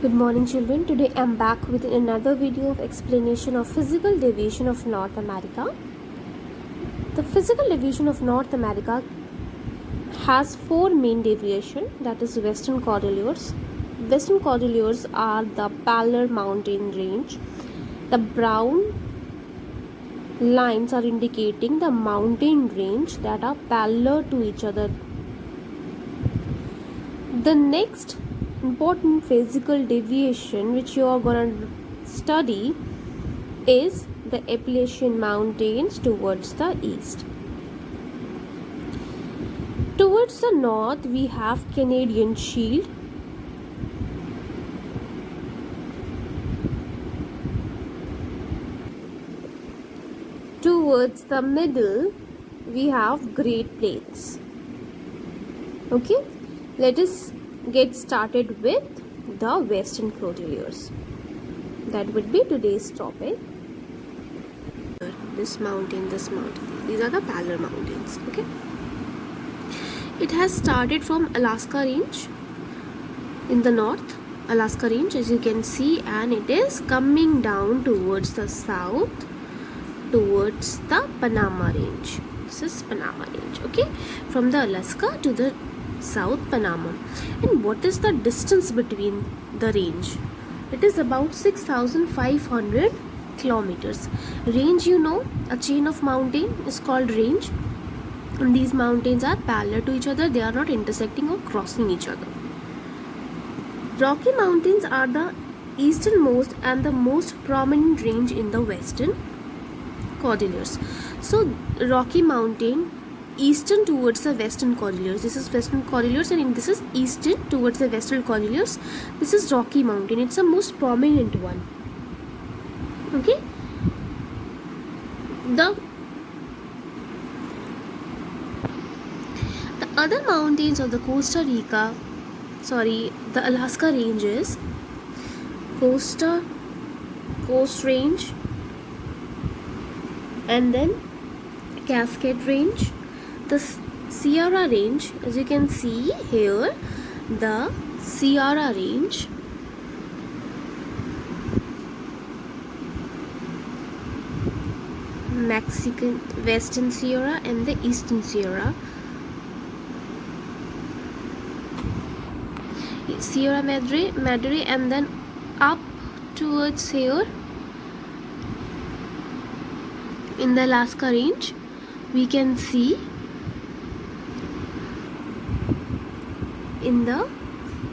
Good morning children. Today I am back with another video of explanation of physical deviation of North America. The physical deviation of North America has four main deviations, that is Western Cordilleras. Western Cordilleras are the Pallor mountain range. The brown lines are indicating the mountain range that are parallel to each other. The next important physical deviation which you are going to study is the Appalachian Mountains towards the east. Towards the north we have Canadian Shield. Towards the middle we have Great Plains. Okay, let us get started with the Western Cordilleras. That would be today's topic. This mountain, these are the Pallor Mountains. Okay, it has started from Alaska Range in the north, Alaska Range as you can see, and it is coming down towards the south towards the Panama Range. This is Panama Range. Okay, from the Alaska to the South Panama. And what is the distance between the range? It is about 6,500 kilometers. Range, you know, a chain of mountain is called range, and these mountains are parallel to each other. They are not intersecting or crossing each other. Rocky Mountains are the easternmost and the most prominent range in the Western Cordilleras. So Rocky Mountain eastern towards the Western Cordilleras. This is Western Cordilleras, and this is eastern towards the Western Cordilleras. This is Rocky Mountain. It's the most prominent one. Okay. The other mountains of the the Alaska ranges, Coast Range, and then Cascade Range, the Sierra Range, as you can see here, the Sierra Range, Mexican Western Sierra, and the Eastern Sierra, Sierra Madre, and then up towards here in the Alaska Range we can see in the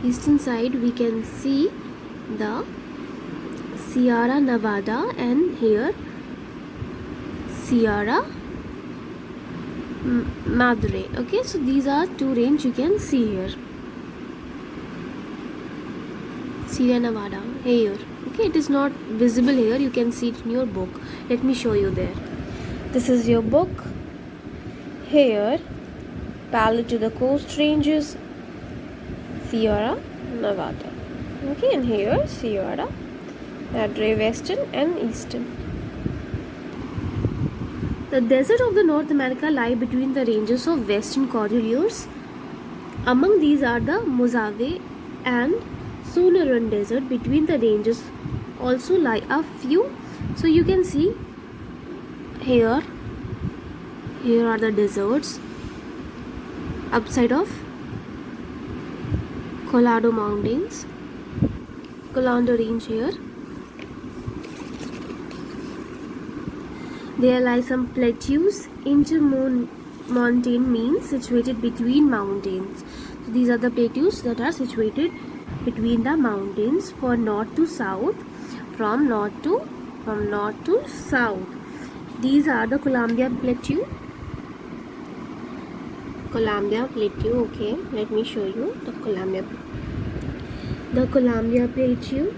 eastern side we can see the Sierra Nevada, and here Sierra Madre. Okay, so these are two ranges you can see here. Sierra Nevada here. Okay, it is not visible here. You can see it in your book. Let me show you there. This is your book. Here, parallel to the coast ranges, Sierra Nevada. Okay, and here Sierra Madre, Western and Eastern. The desert of the North America lie between the ranges of Western Cordilleras. Among these are the Mojave and Sonoran Desert. Between the ranges also lie a few. So you can see here are the deserts upside of Colorado Mountains, Colorado Range here. There lie some plateaus, intermontane means situated between mountains. So these are the plateaus that are situated between the mountains for north to south, from north to south. These are the Columbia Plateau. Okay, let me show you the Columbia Plateau,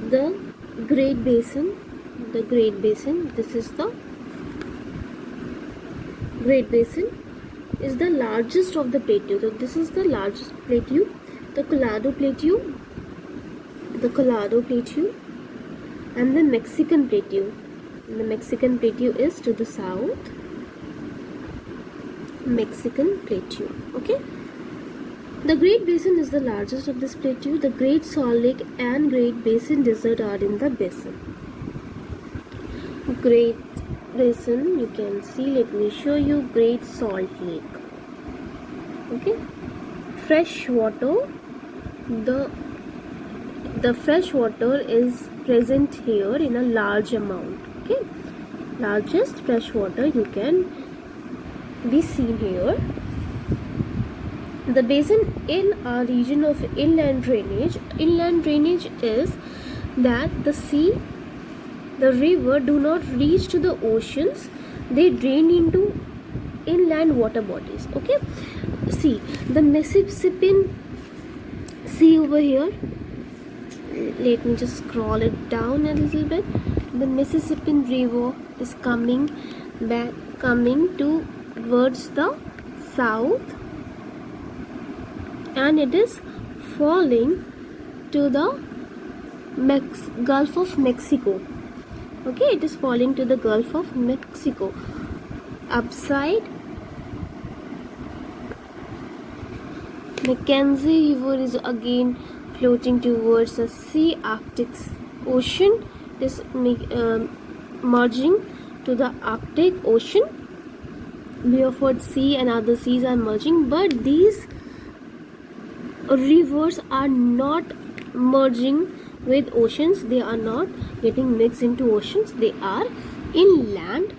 the Great Basin. This is the Great Basin is the largest of the plateau. So this is the largest plateau, the Colorado Plateau, and the Mexican Plateau. The Mexican Plateau is to the south. Mexican Plateau. Okay. The Great Basin is the largest of this plateau. The Great Salt Lake and Great Basin Desert are in the basin. Great Basin, you can see, let me show you Great Salt Lake. Okay, fresh water, the fresh water is present here in a large amount. Okay, largest fresh water you can be seen here. The basin in a region of inland drainage. Inland drainage is that the sea, the river do not reach to the oceans, they drain into inland water bodies. Okay, see the Mississippi Sea over here. Let me just scroll it down a little bit. The Mississippi River is coming towards the south, and it is falling to the Gulf of Mexico. Okay, it is falling to the Gulf of Mexico. Upside, Mackenzie River is again floating towards the sea. Arctic Ocean is merging to the Arctic Ocean. Beaufort Sea and other seas are merging, but these rivers are not merging with oceans. They are not getting mixed into oceans. They are inland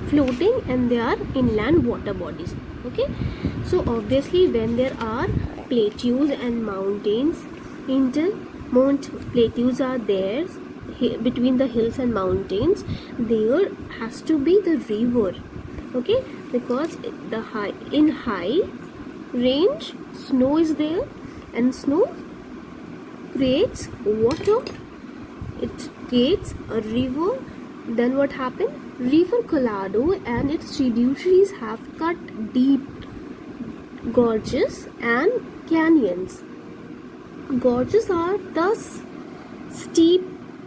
floating, and they are inland water bodies. Okay, so obviously when there are plateaus and mountains, plateaus are there between the hills and mountains, there has to be the river. Okay, because in high range snow is there, and snow creates water, it creates a river. Then what happened? River Colorado and its tributaries have cut deep gorges and canyons. Gorges are the steep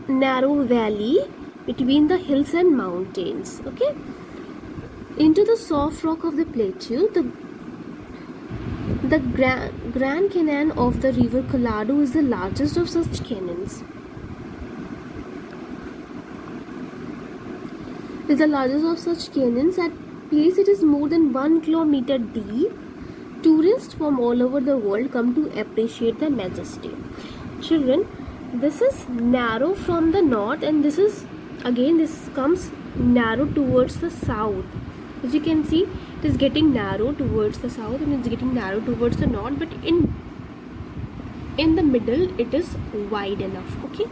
narrow valley between the hills and mountains. Okay, into the soft rock of the plateau, the Grand Canyon of the River Colorado is the largest of such canyons. It is the largest of such canyons. At place it is more than 1 kilometer deep. Tourists from all over the world come to appreciate the majesty. Children, this is narrow from the north, and this comes narrow towards the south. As you can see, it is getting narrow towards the south and it's getting narrow towards the north, but in the middle it is wide enough. Okay,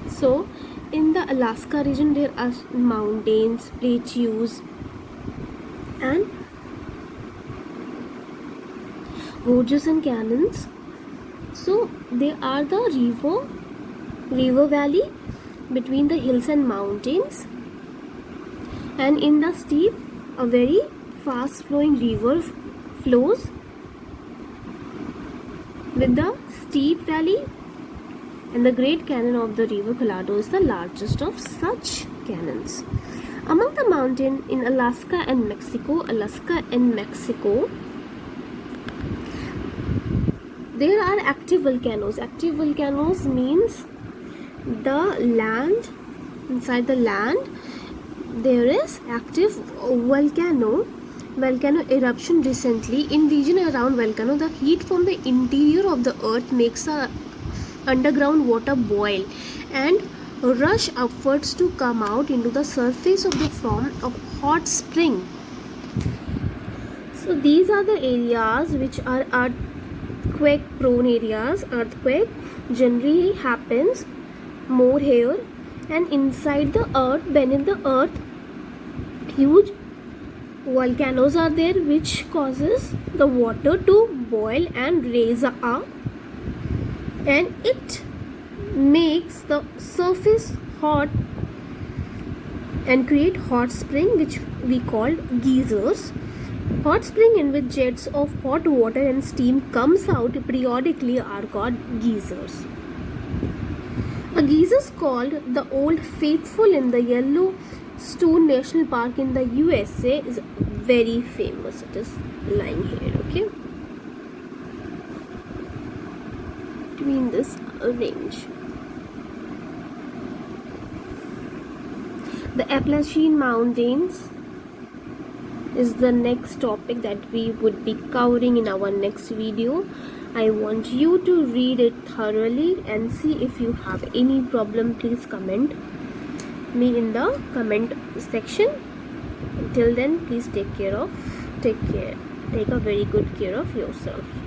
so in the Alaska region there are mountains, plateaus and gorges and canyons. So they are the river valley between the hills and mountains, and in the steep a very fast flowing river flows with the steep valley, and the Great Canyon of the River Colorado is the largest of such canyons. Among the mountains in Alaska and Mexico, there are active volcanoes. Active volcanoes means the land, inside the land there is active volcano eruption recently. In region around volcano, the heat from the interior of the earth makes the underground water boil and rush upwards to come out into the surface of the form of hot spring. So these are the areas which are earthquake prone areas. Earthquake generally happens more here, and inside the earth, beneath the earth, huge volcanoes are there which causes the water to boil and raise up, and it makes the surface hot and create hot spring, which we call geysers. Hot spring in which jets of hot water and steam comes out periodically are called geysers. A geyser is called the Old Faithful in the Yellowstone National Park in the USA is very famous. It is lying here, okay, between this range. The Appalachian Mountains is the next topic that we would be covering in our next video. I want you to read it thoroughly and see if you have any problem. Please comment me in the comment section. Till then, please take a very good care of yourself.